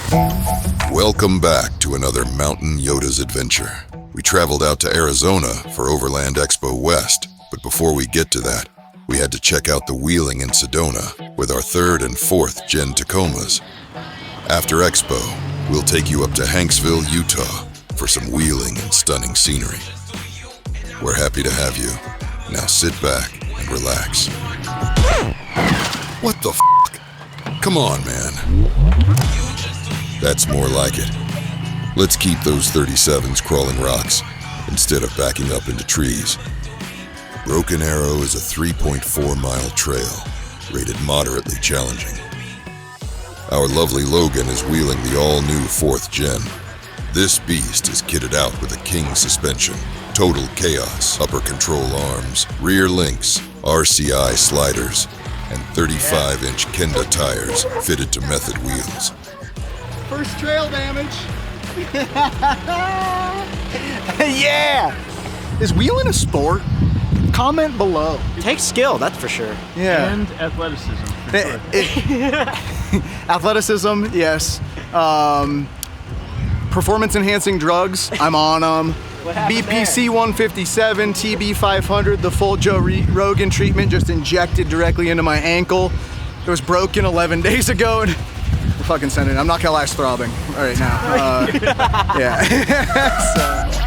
Welcome back to another Mountain Yotas adventure. We traveled out to Arizona for Overland Expo West, but before we get to that, we had to check out the wheeling in Sedona with our 3rd and 4th Gen Tacomas. After Expo, we'll take you up to Hanksville, Utah for some wheeling and stunning scenery. We're happy to have you. Now sit back and relax. What the f***? Come on, man. That's more like it. Let's keep those 37s crawling rocks instead of backing up into trees. Broken Arrow is a 3.4-mile trail, rated moderately challenging. Our lovely Logan is wheeling the all-new 4th Gen. This beast is kitted out with a king suspension, total chaos, upper control arms, rear links, RCI sliders, and 35-inch Kenda tires fitted to method wheels. First trail damage. Yeah! Is wheeling a sport? Comment below. It takes skill, that's for sure. Yeah. And athleticism, for sure. Athleticism, yes. Performance-enhancing drugs, I'm on them. BPC 157, TB 500, the full Joe Rogan treatment just injected directly into my ankle. It was broken 11 days ago, and we're fucking sending it. I'm not gonna lie, it's throbbing right now. Yeah. So.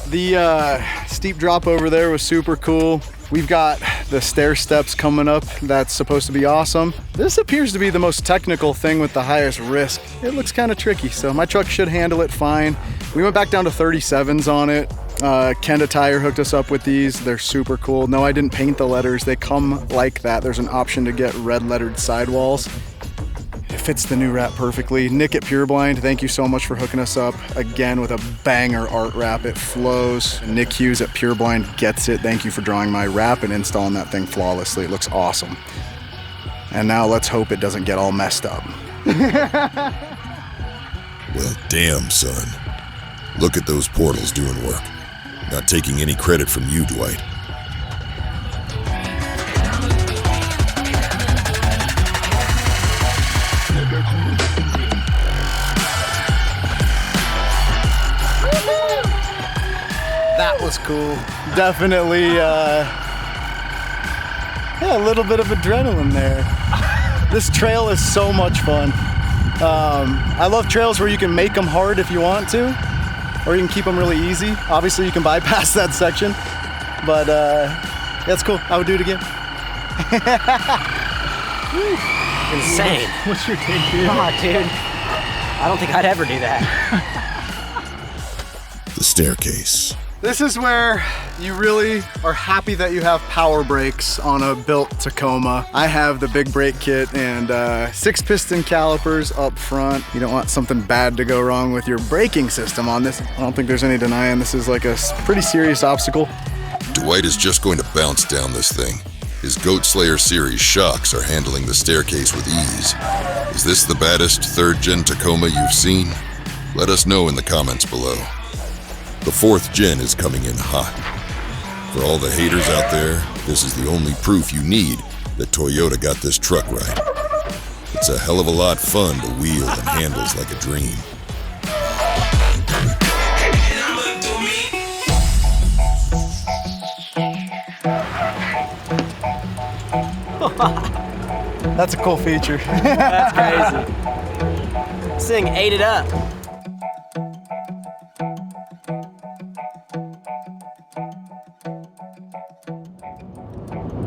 The steep drop over there was super cool. We've got the stair steps coming up. That's supposed to be awesome. This appears to be the most technical thing with the highest risk. It looks kind of tricky, so my truck should handle it fine. We went back down to 37s on it. Kenda Tire hooked us up with these. They're super cool. No, I didn't paint the letters. They come like that. There's an option to get red lettered sidewalls. It fits the new wrap perfectly. Nick at Pureblind, thank you so much for hooking us up again with a banger art wrap. It flows. Nick Hughes at Pureblind gets it. Thank you for drawing my wrap and installing that thing flawlessly. It looks awesome. And now let's hope it doesn't get all messed up. Well, damn, son. Look at those portals doing work. Not taking any credit from you, Dwight. That was cool. Definitely, yeah, a little bit of adrenaline there. This trail is so much fun. I love trails where you can make them hard if you want to, or you can keep them really easy. Obviously, you can bypass that section, but that's cool. I would do it again. Insane. What's your take, dude? Come on, dude. I don't think I'd ever do that. The staircase. This is where you really are happy that you have power brakes on a built Tacoma. I have the big brake kit and 6-piston calipers up front. You don't want something bad to go wrong with your braking system on this. I don't think there's any denying this is like a pretty serious obstacle. Dwight is just going to bounce down this thing. His Goat Slayer series shocks are handling the staircase with ease. Is this the baddest 3rd Gen Tacoma you've seen? Let us know in the comments below. The 4th Gen is coming in hot. For all the haters out there, this is the only proof you need that Toyota got this truck right. It's a hell of a lot fun to wheel and handles like a dream. That's a cool feature. That's crazy. This thing ate it up.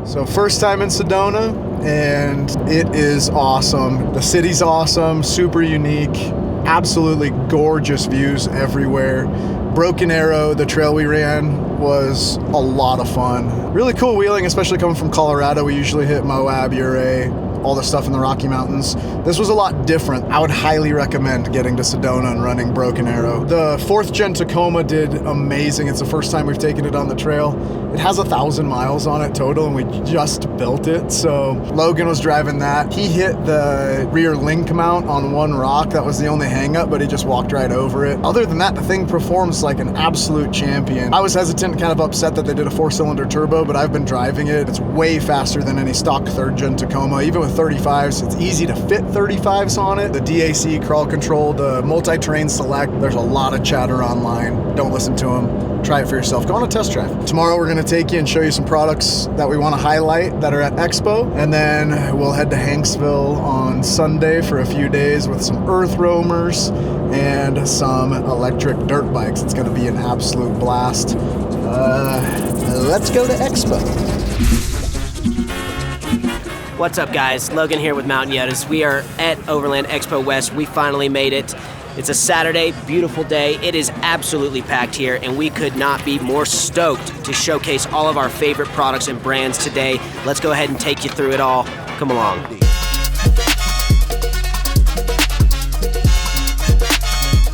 So first time in Sedona, and it is awesome. The city's awesome, super unique, absolutely gorgeous views everywhere. Broken Arrow, the trail we ran, was a lot of fun. Really cool wheeling, especially coming from Colorado. We usually hit Moab, Ouray, all the stuff in the Rocky Mountains. This was a lot different. I would highly recommend getting to Sedona and running Broken Arrow. The 4th Gen Tacoma did amazing. It's the first time we've taken it on the trail. It has 1,000 miles on it total, and we just built it. So Logan was driving that. He hit the rear link mount on one rock. That was the only hang up, but he just walked right over it. Other than that, the thing performs like an absolute champion. I was hesitant, kind of upset that they did a 4-cylinder turbo, but I've been driving it. It's way faster than any stock 3rd Gen Tacoma. Even with 35s, it's easy to fit 35s on it. The DAC, crawl control, the multi-terrain select, there's a lot of chatter online. Don't listen to them. Try it for yourself. Go on a test drive. Tomorrow we're gonna take you and show you some products that we wanna highlight that are at Expo, and then we'll head to Hanksville on Sunday for a few days with some earth roamers and some electric dirt bikes. It's gonna be an absolute blast. Let's go to Expo. What's up, guys? Logan here with Mountain Yotas. We are at Overland Expo West. We finally made it. It's a Saturday, beautiful day. It is absolutely packed here, and we could not be more stoked to showcase all of our favorite products and brands today. Let's go ahead and take you through it all. Come along.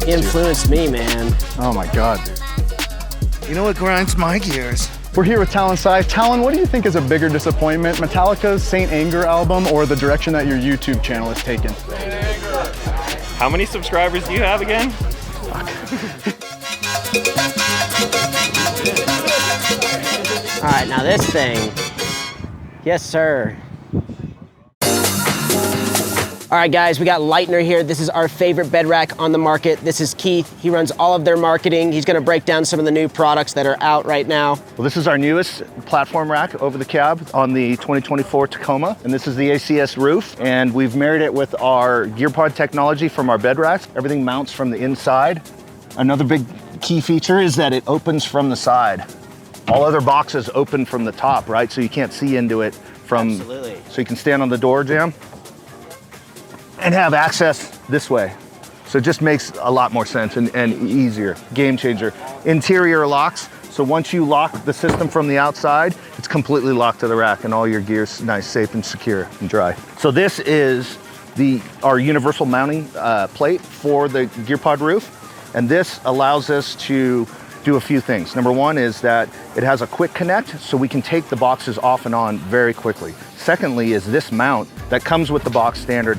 He influenced me, man. Oh my God, dude. You know what grinds my gears? We're here with Talon Sai. Talon, what do you think is a bigger disappointment, Metallica's Saint Anger album or the direction that your YouTube channel has taken? How many subscribers do you have again? All right, now this thing. Yes, sir. All right, guys, we got Leitner here. This is our favorite bed rack on the market. This is Keith. He runs all of their marketing. He's gonna break down some of the new products that are out right now. Well, this is our newest platform rack over the cab on the 2024 Tacoma, and this is the ACS roof, and we've married it with our gear pod technology from our bed racks. Everything mounts from the inside. Another big key feature is that it opens from the side. All other boxes open from the top, right? So you can't see into it from, Absolutely. So you can stand on the door jamb and have access this way. So it just makes a lot more sense and easier. Game changer. Interior locks. So once you lock the system from the outside, it's completely locked to the rack and all your gear's nice, safe and secure and dry. So this is our universal mounting plate for the gear pod roof. And this allows us to do a few things. Number one is that it has a quick connect, so we can take the boxes off and on very quickly. Secondly is this mount that comes with the box standard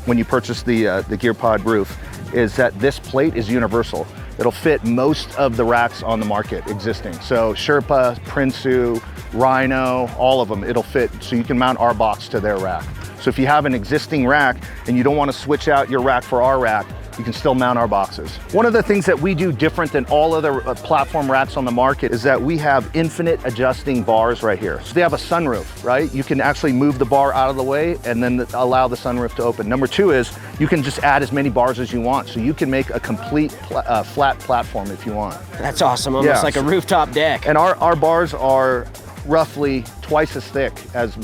when you purchase the gear pod roof, is that this plate is universal. It'll fit most of the racks on the market existing. So Sherpa, Prinsu, Rhino, all of them, it'll fit, so you can mount our box to their rack. So if you have an existing rack and you don't want to switch out your rack for our rack, you can still mount our boxes. One of the things that we do different than all other platform racks on the market is that we have infinite adjusting bars right here. So they have a sunroof, right? You can actually move the bar out of the way and then allow the sunroof to open. Number two is you can just add as many bars as you want. So you can make a complete flat platform if you want. That's awesome, almost like a rooftop deck. And our bars are roughly twice as thick as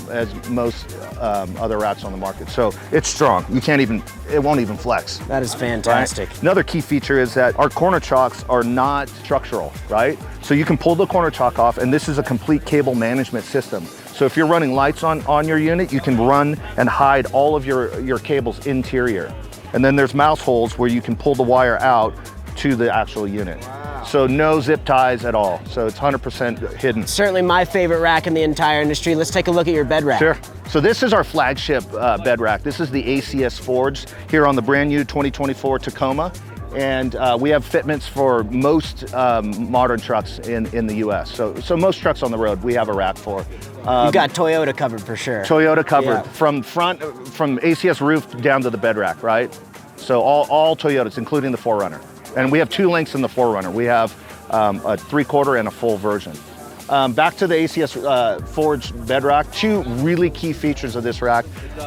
most other racks on the market. So it's strong. You can't even, it won't even flex. That is fantastic. Right? Another key feature is that our corner chocks are not structural, right? So you can pull the corner chock off, and this is a complete cable management system. So if you're running lights on your unit, you can run and hide all of your cables interior. And then there's mouse holes where you can pull the wire out to the actual unit. Wow. So no zip ties at all. So it's 100% hidden. Certainly my favorite rack in the entire industry. Let's take a look at your bed rack. Sure. So this is our flagship bed rack. This is the ACS Forged here on the brand new 2024 Tacoma. And we have fitments for most modern trucks in the US. So most trucks on the road, we have a rack for. You've got Toyota covered for sure. Toyota covered, from ACS roof down to the bed rack, right? So all Toyotas, including the 4Runner. And we have two lengths in the 4Runner. We have a 3/4 and a full version. Back to the ACS Forged bed rack. Two really key features of this rack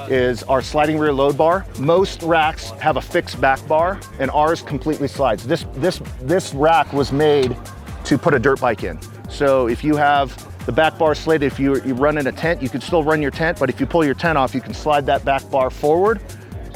is our sliding rear load bar. Most racks have a fixed back bar, and ours completely slides. This rack was made to put a dirt bike in. So if you have the back bar slid, if you run in a tent, you could still run your tent, but if you pull your tent off, you can slide that back bar forward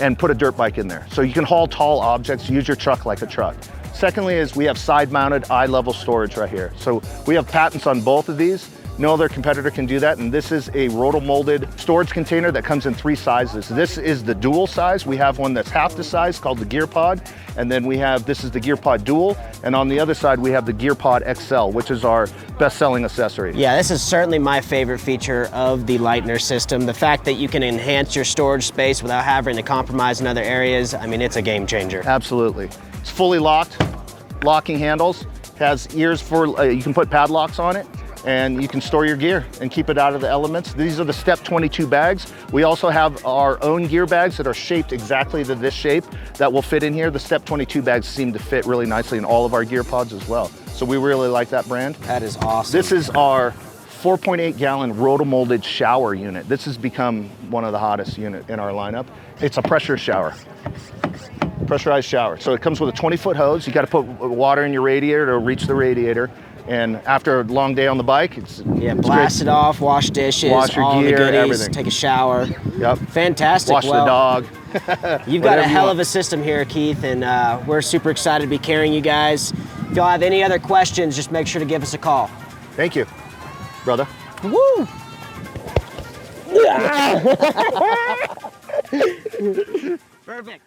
and put a dirt bike in there. So you can haul tall objects, use your truck like a truck. Secondly is we have side-mounted eye-level storage right here. So we have patents on both of these. No other competitor can do that, and this is a roto-molded storage container that comes in 3 sizes. This is the dual size. We have one that's half the size called the Gear Pod, and then this is the Gear Pod Dual, and on the other side we have the Gear Pod XL, which is our best-selling accessory. Yeah, this is certainly my favorite feature of the Leitner system. The fact that you can enhance your storage space without having to compromise in other areas, I mean, it's a game changer. Absolutely. It's fully locked, locking handles, has ears for, you can put padlocks on it, and you can store your gear and keep it out of the elements. These are the Step 22 bags. We also have our own gear bags that are shaped exactly to this shape that will fit in here. The Step 22 bags seem to fit really nicely in all of our gear pods as well. So we really like that brand. That is awesome. This is our 4.8 gallon roto-molded shower unit. This has become one of the hottest unit in our lineup. It's a pressure shower. Pressurized shower. So it comes with a 20-foot hose. You got to put water in your radiator to reach the radiator. And after a long day on the bike, it's blast it off, wash dishes, wash your all gear, the goodies, everything. Take a shower. Yep. Fantastic. Wash the dog. You've got a hell of a system here, Keith, and we're super excited to be carrying you guys. If y'all have any other questions, just make sure to give us a call. Thank you, brother. Woo! Perfect.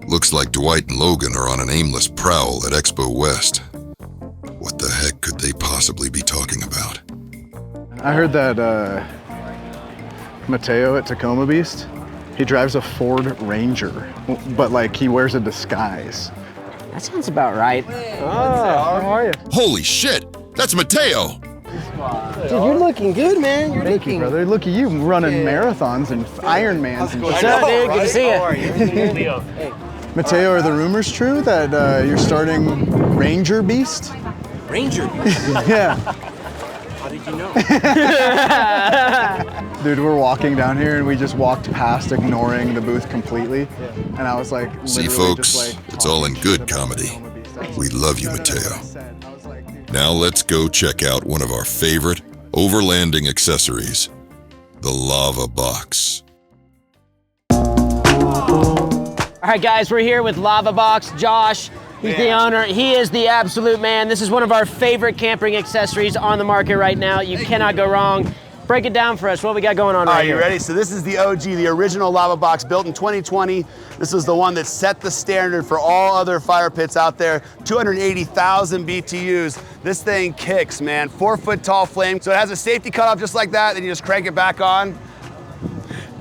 Looks like Dwight and Logan are on an aimless prowl at Expo West. What the heck could they possibly be talking about? I heard that Mateo at Tacoma Beast, he drives a Ford Ranger, but like he wears a disguise. That sounds about right. Oh, how are you? Holy shit! That's Mateo! Dude, you're looking good, man. You're Thank you, brother. Look at you running marathons and Ironmans and What's shit. up, dude? Good to see you. How are you? Leo. Mateo, are the rumors true that you're starting Ranger Beast? Ranger. Yeah. How did you know? Dude, we're walking down here and we just walked past ignoring the booth completely. And I was like, See, literally folks, just like, it's all in good comedy. We love you, Mateo. Now let's go check out one of our favorite overlanding accessories, the Lavabox. All right, guys, we're here with Lavabox. Josh, he's the owner. He is the absolute man. This is one of our favorite camping accessories on the market right now. You cannot go wrong. Break it down for us. What we got going on right here? Are you ready? So this is the OG, the original Lavabox, built in 2020. This is the one that set the standard for all other fire pits out there. 280,000 BTUs. This thing kicks, man. 4-foot tall flame. So it has a safety cutoff just like that. Then you just crank it back on.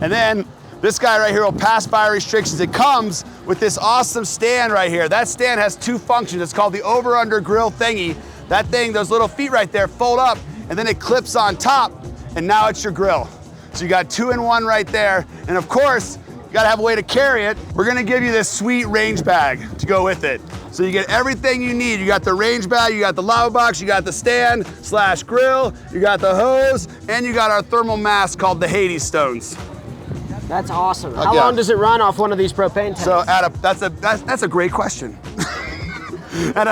And then this guy right here will pass fire restrictions. It comes with this awesome stand right here. That stand has 2 functions. It's called the over-under grill thingy. That thing, those little feet right there fold up and then it clips on top and now it's your grill. So you got 2-in-1 right there. And of course, you gotta have a way to carry it. We're gonna give you this sweet range bag to go with it. So you get everything you need. You got the range bag, you got the Lavabox, you got the stand / grill, you got the hose, and you got our thermal mask called the Hades Stones. That's awesome. How long does it run off one of these propane tanks? So that's a great question. At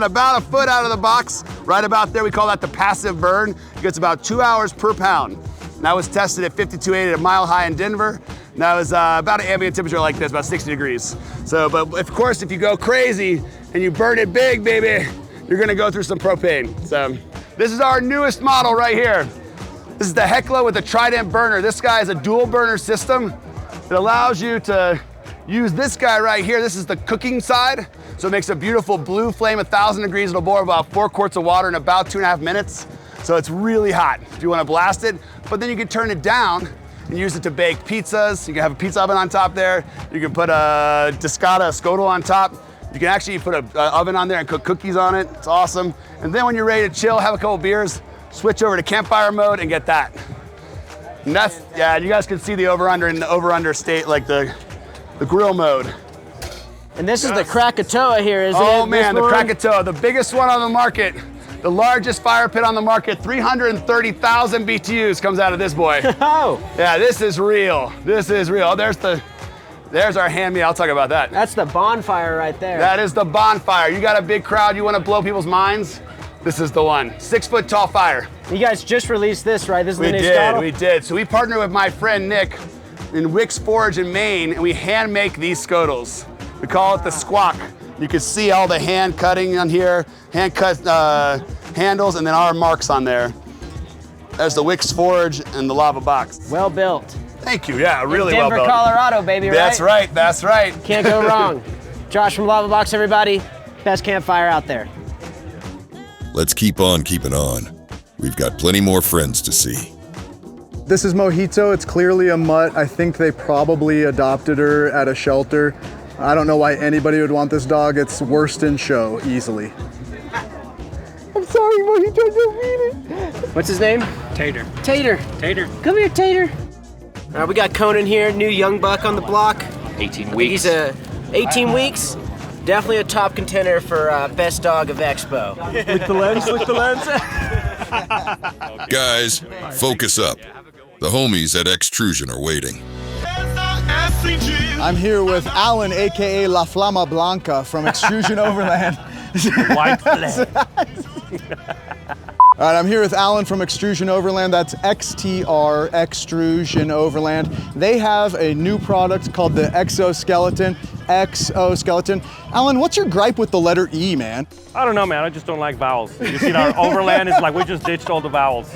about a foot out of the box, right about there, we call that the passive burn. It gets about 2 hours per pound. And that was tested at 52.8 at a mile high in Denver. And that was about an ambient temperature like this, about 60 degrees. So, but of course, if you go crazy and you burn it big, baby, you're gonna go through some propane. So this is our newest model right here. This is the Hekla with a Trident burner. This guy is a dual burner system. It allows you to use this guy right here. This is the cooking side. So it makes a beautiful blue flame, 1,000 degrees. It'll boil about 4 quarts of water in about 2.5 minutes. So it's really hot if you want to blast it. But then you can turn it down and use it to bake pizzas. You can have a pizza oven on top there. You can put a discata, a scodel on top. You can actually put an oven on there and cook cookies on it. It's awesome. And then when you're ready to chill, have a couple beers, switch over to campfire mode and get that. And that's, yeah, you guys can see the over-under in the over-under state, like the grill mode. And this is the Krakatoa here, isn't it? Oh man, the Krakatoa, the biggest one on the market. The largest fire pit on the market, 330,000 BTUs comes out of this boy. Oh. Yeah, this is real. This is real. Oh, there's our hand me. I'll talk about that. That's the bonfire right there. That is the bonfire. You got a big crowd, you want to blow people's minds? This is the one. 6-foot tall fire. You guys just released this, right? This is the new scuttle? We did. So we partnered with my friend Nick in Wick's Forge in Maine, and we hand make these scutles. We call it the squawk. You can see all the hand cutting on here, hand cut handles, and then our marks on there. There's the Wix Forge and the Lavabox. Well built. Thank you, yeah, really well Denver, built. Colorado, baby, right? That's right, that's right. Can't go wrong. Josh from Lavabox, everybody. Best campfire out there. Let's keep on keeping on. We've got plenty more friends to see. This is Mojito. It's clearly a mutt. I think they probably adopted her at a shelter. I don't know why anybody would want this dog. It's worst in show, easily. I'm sorry, Mojito, I don't mean it. What's his name? Tater. Tater. Tater. Come here, Tater. All right, we got Conan here, new young buck on the block. 18 weeks. He's 18 weeks. Definitely a top contender for best dog of Expo. Lick the lens, lick the lens. Guys, focus up. The homies at Xtrusion are waiting. I'm here with Alan, AKA La Flama Blanca from Xtrusion Overland. White flag. All right, I'm here with Alan from Xtrusion Overland. That's XTR, Xtrusion Overland. They have a new product called the XO.SKLTN. XO.SKLTN. Alan, what's your gripe with the letter E, man? I don't know, man. I just don't like vowels. You see, our Overland is like we just ditched all the vowels.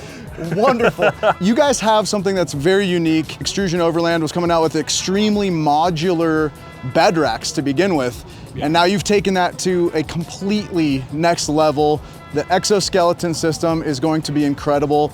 Wonderful. You guys have something that's very unique. Xtrusion Overland was coming out with extremely modular bed racks to begin with. And now you've taken that to a completely next level. The XO.SKLTN system is going to be incredible.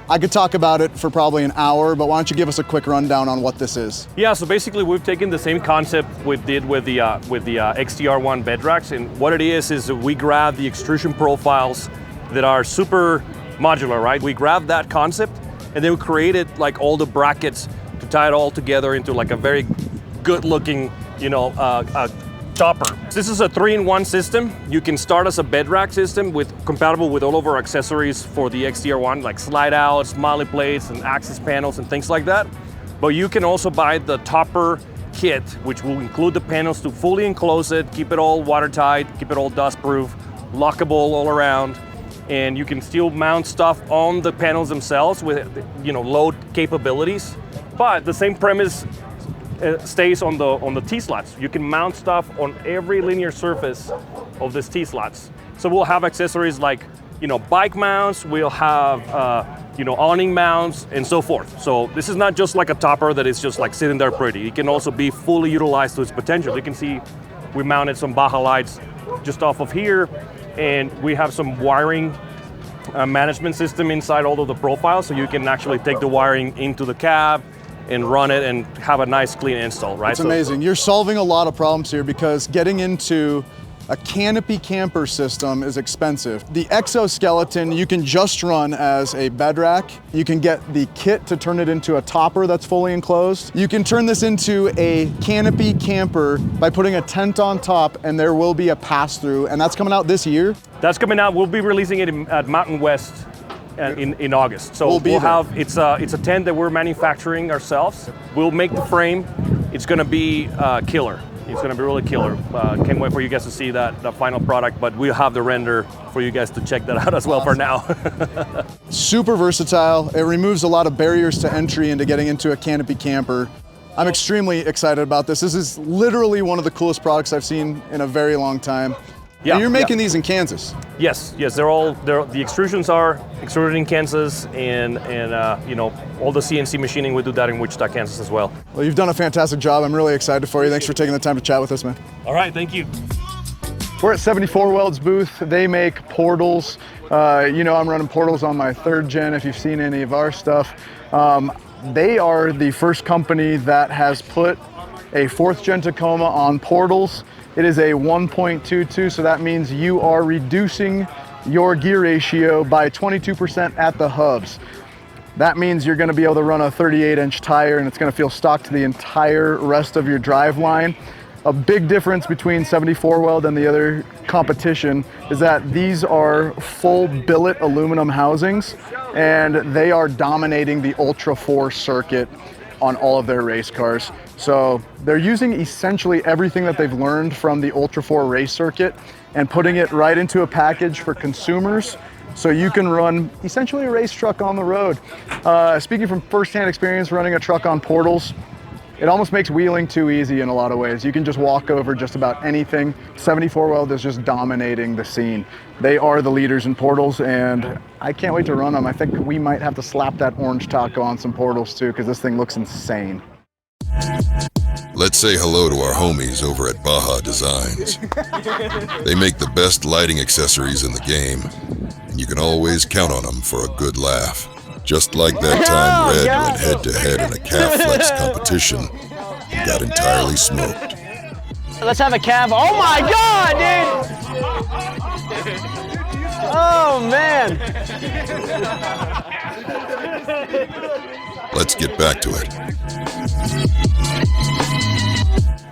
I could talk about it for probably an hour, but why don't you give us a quick rundown on what this is? Yeah, so basically we've taken the same concept we did with the XTR1 bed racks, and what it is we grab the extrusion profiles that are super modular, right? We grabbed that concept and then we created like all the brackets to tie it all together into like a very good looking, topper. This is a 3-in-1 system. You can start as a bed rack system compatible with all of our accessories for the XTR1, like slide outs, molly plates, and access panels and things like that. But you can also buy the topper kit, which will include the panels to fully enclose it, keep it all watertight, keep it all dust proof, lockable all around. And you can still mount stuff on the panels themselves with load capabilities. But the same premise stays on the T-slots. You can mount stuff on every linear surface of this T-slots. So we'll have accessories like bike mounts, we'll have awning mounts, and so forth. So this is not just like a topper that is just like sitting there pretty. It can also be fully utilized to its potential. You can see we mounted some Baja lights just off of here, and we have some wiring management system inside all of the profiles, so you can actually take the wiring into the cab and run it and have a nice clean install, right? It's amazing. You're solving a lot of problems here because getting into a canopy camper system is expensive. The XO.SKLTN you can just run as a bed rack. You can get the kit to turn it into a topper that's fully enclosed. You can turn this into a canopy camper by putting a tent on top, and there will be a pass-through, and that's coming out this year? That's coming out. We'll be releasing it at Mountain West in August. So we'll have, it's a tent that we're manufacturing ourselves. We'll make the frame. It's gonna be killer. It's gonna be really killer. Can't wait for you guys to see the final product, but we'll have the render for you guys to check that out as well for now. Super versatile. It removes a lot of barriers to entry into getting into a canopy camper. I'm extremely excited about this. This is literally one of the coolest products I've seen in a very long time. Yeah, and you're making these in Kansas. Yes, the extrusions are extruded in Kansas, and all the CNC machining, we do that in Wichita, Kansas as well. Well, you've done a fantastic job. I'm really excited for you. Thanks for taking the time to chat with us, man. All right, thank you. We're at 74 Weld's booth. They make portals. I'm running portals on my 3rd gen if you've seen any of our stuff. They are the first company that has put a 4th gen Tacoma on portals. It is a 1.22, so that means you are reducing your gear ratio by 22% at the hubs. That means you're gonna be able to run a 38-inch tire and it's gonna feel stock to the entire rest of your drive line. A big difference between 74 Weld and the other competition is that these are full billet aluminum housings, and they are dominating the Ultra 4 circuit on all of their race cars. So they're using essentially everything that they've learned from the Ultra 4 race circuit and putting it right into a package for consumers, so you can run essentially a race truck on the road. Speaking from firsthand experience running a truck on portals, It almost makes wheeling too easy in a lot of ways. You can just walk over just about anything. 74 Weld is just dominating the scene. They are the leaders in portals, and I can't wait to run them. I think we might have to slap that orange taco on some portals too, because this thing looks insane. Let's say hello to our homies over at Baja Designs. They make the best lighting accessories in the game, and you can always count on them for a good laugh. Just like that time Red went head-to-head in a calf flex competition and got entirely smoked. Let's have a cab. Oh my God, dude! Oh man! Let's get back to it.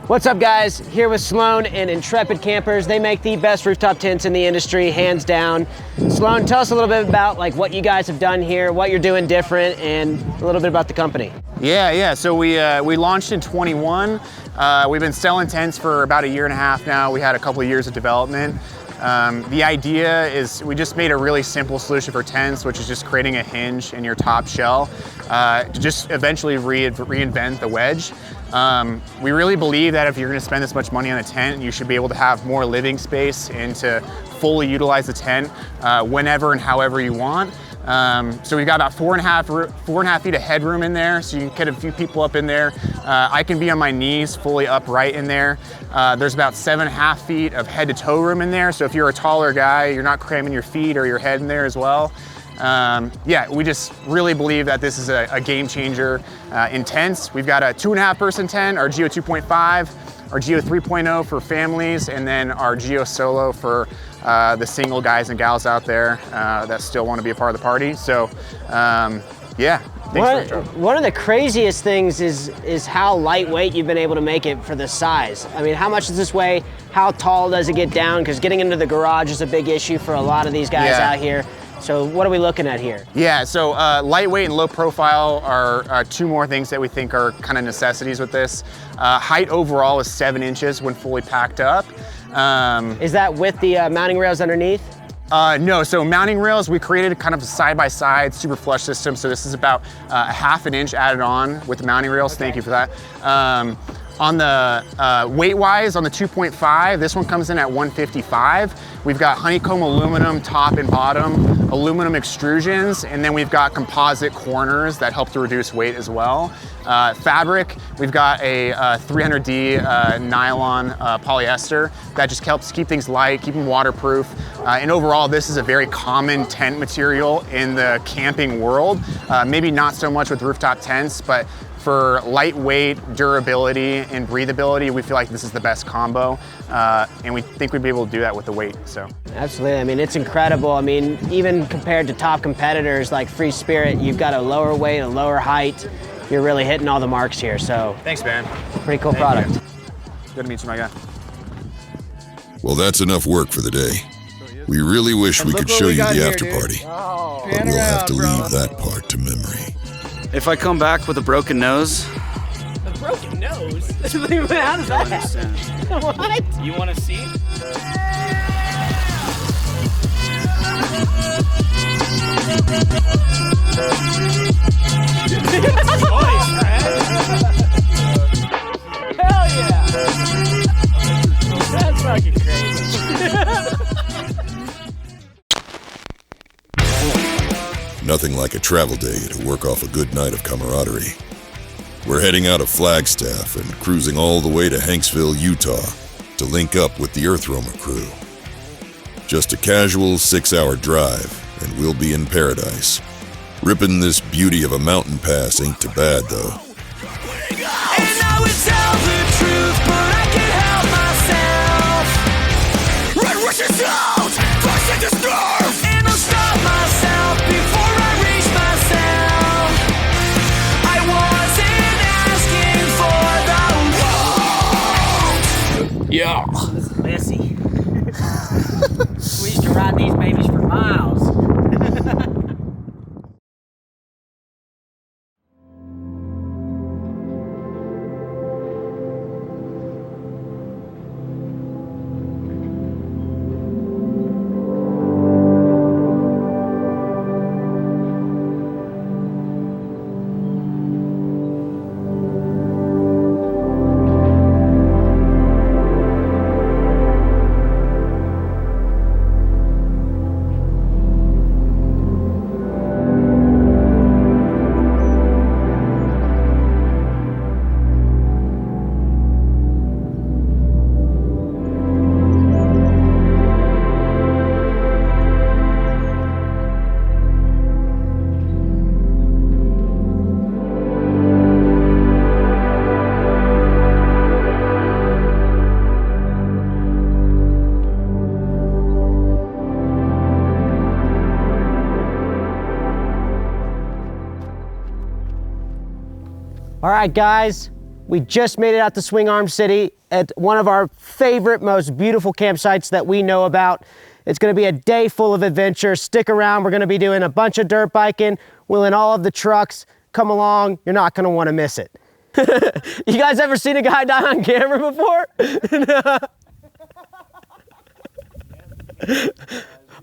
What's up, guys? Here with Sloan and Intrepid Campers. They make the best rooftop tents in the industry, hands down. Sloan, tell us a little bit about like what you guys have done here, what you're doing different, and a little bit about the company. Yeah. So we launched in 21. We've been selling tents for about a year and a half now. We had a couple of years of development. The idea is we just made a really simple solution for tents, which is just creating a hinge in your top shell to just eventually reinvent the wedge. We really believe that if you're going to spend this much money on a tent, you should be able to have more living space and to fully utilize the tent whenever and however you want. So we've got about 4.5 feet of headroom in there, so you can get a few people up in there. I can be on my knees fully upright in there. There's about 7.5 feet of head to toe room in there, so if you're a taller guy, you're not cramming your feet or your head in there as well. Yeah, we just really believe that this is a game changer in tents. We've got a 2.5 person tent, our Geo 2.5, our Geo 3.0 for families, and then our Geo Solo for the single guys and gals out there that still want to be a part of the party. So, yeah. One of the craziest things is how lightweight you've been able to make it for the size. I mean, how much does this weigh? How tall does it get down? Because getting into the garage is a big issue for a lot of these guys out here. So what are we looking at here? Yeah, so lightweight and low profile are two more things that we think are kind of necessities with this. Height overall is 7 inches when fully packed up. Is that with the mounting rails underneath? No, so mounting rails, we created kind of a side-by-side super flush system. So this is about 1/2 inch added on with the mounting rails. Okay. Thank you for that. On the weight-wise, on the 2.5, this one comes in at 155. We've got honeycomb aluminum top and bottom, aluminum extrusions, and then we've got composite corners that help to reduce weight as well. Fabric, we've got a 300D nylon polyester that just helps keep things light, keep them waterproof. And overall, this is a very common tent material in the camping world. Maybe not so much with rooftop tents, but for lightweight, durability, and breathability, we feel like this is the best combo, and we think we'd be able to do that with the weight, so. Absolutely, I mean, it's incredible. I mean, even compared to top competitors like Free Spirit, you've got a lower weight, a lower height. You're really hitting all the marks here, so. Thanks, man. Pretty cool product. You. Good to meet you, my guy. Well, that's enough work for the day. We really wish we could show you the after party, but we'll have to leave that part to memory. If I come back with a broken nose. A broken nose? How does that happen? What? You want to see? Hell yeah! That's fucking crazy. Nothing like a travel day to work off a good night of camaraderie. We're heading out of Flagstaff and cruising all the way to Hanksville, Utah to link up with the Earth Roamer crew. Just a casual 6-hour drive and we'll be in paradise. Ripping this beauty of a mountain pass ain't too bad though. And I would tell the truth, but I can't help myself. Red rushes out, flash at the stars, and I'll stop myself before I reach myself. I wasn't asking for the world. Yeah. This is messy. We used to ride these babies for miles. All right, guys, we just made it out to Swingarm City at one of our favorite, most beautiful campsites that we know about. It's gonna be a day full of adventure. Stick around, we're gonna be doing a bunch of dirt biking, wheeling all of the trucks. Come along, you're not gonna wanna miss it. You guys ever seen a guy die on camera before?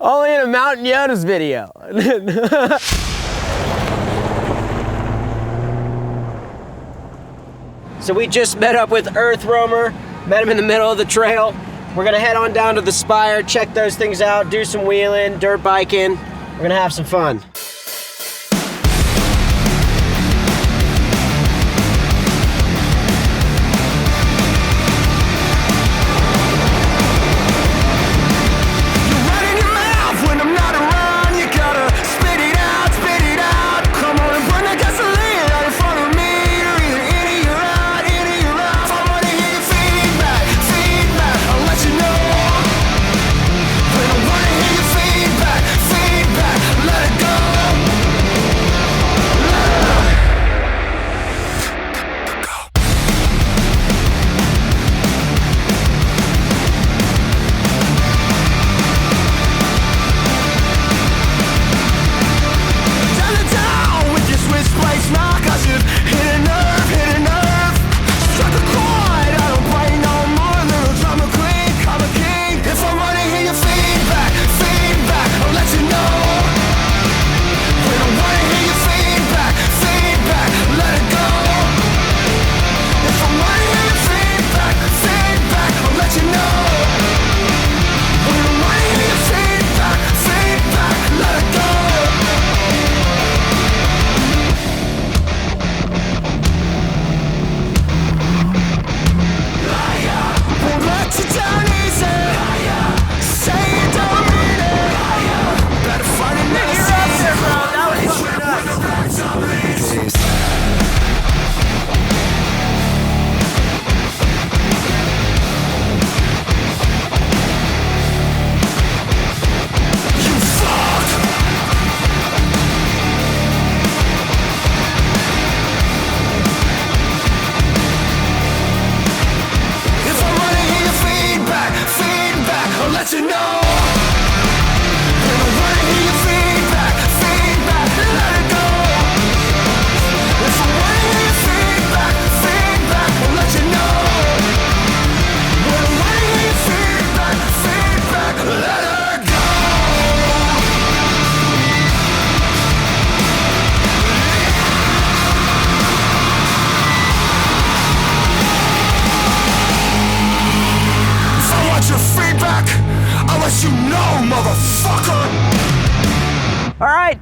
Only in a Mountain Yotas video. So we just met up with Earth Roamer, met him in the middle of the trail. We're gonna head on down to the Spire, check those things out, do some wheeling, dirt biking. We're gonna have some fun.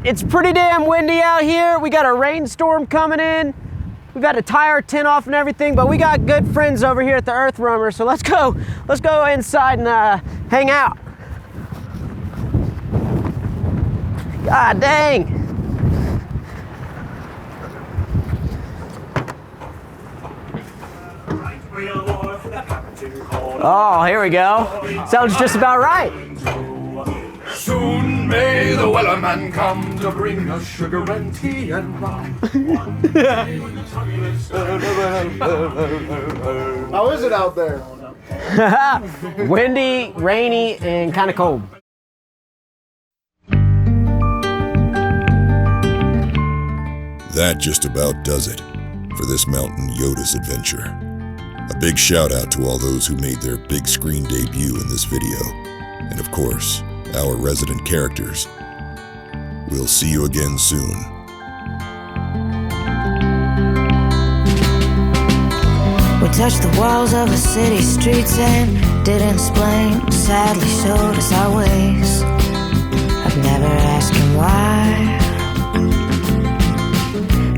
It's pretty damn windy out here. We got a rainstorm coming in. We've got to tie our tent off and everything, but we got good friends over here at the Earth Roamer, so let's go inside and hang out. God dang. Oh, here we go. Sounds just about right. Soon may the wellerman come to bring us sugar and tea and rum. How is it out there? Windy, rainy, and kind of cold. That just about does it for this Mountain Yotas adventure. A big shout out to all those who made their big screen debut in this video. And of course, our resident characters. We'll see you again soon. We touched the walls of the city streets and didn't explain, sadly showed us our ways. I've never asked him why.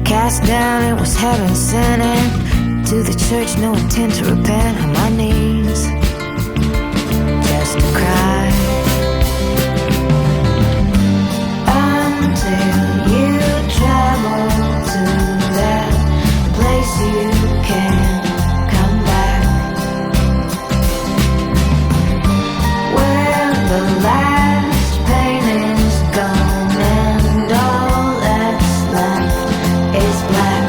Cast down, it was heaven sent, and to the church, no intent to repent. On my knees, just to cry. Until you travel to that place you can't come back, where the last pain is gone and all that's left is black.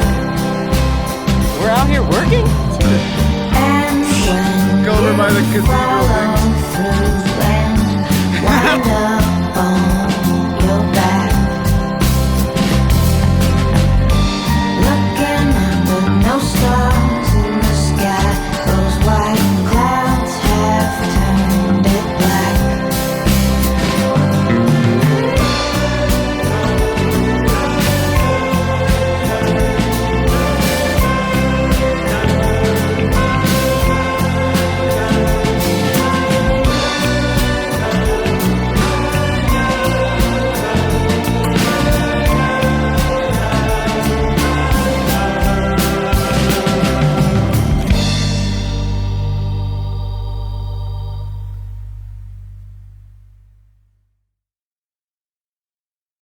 the cathedral thing. Follow through and wind up.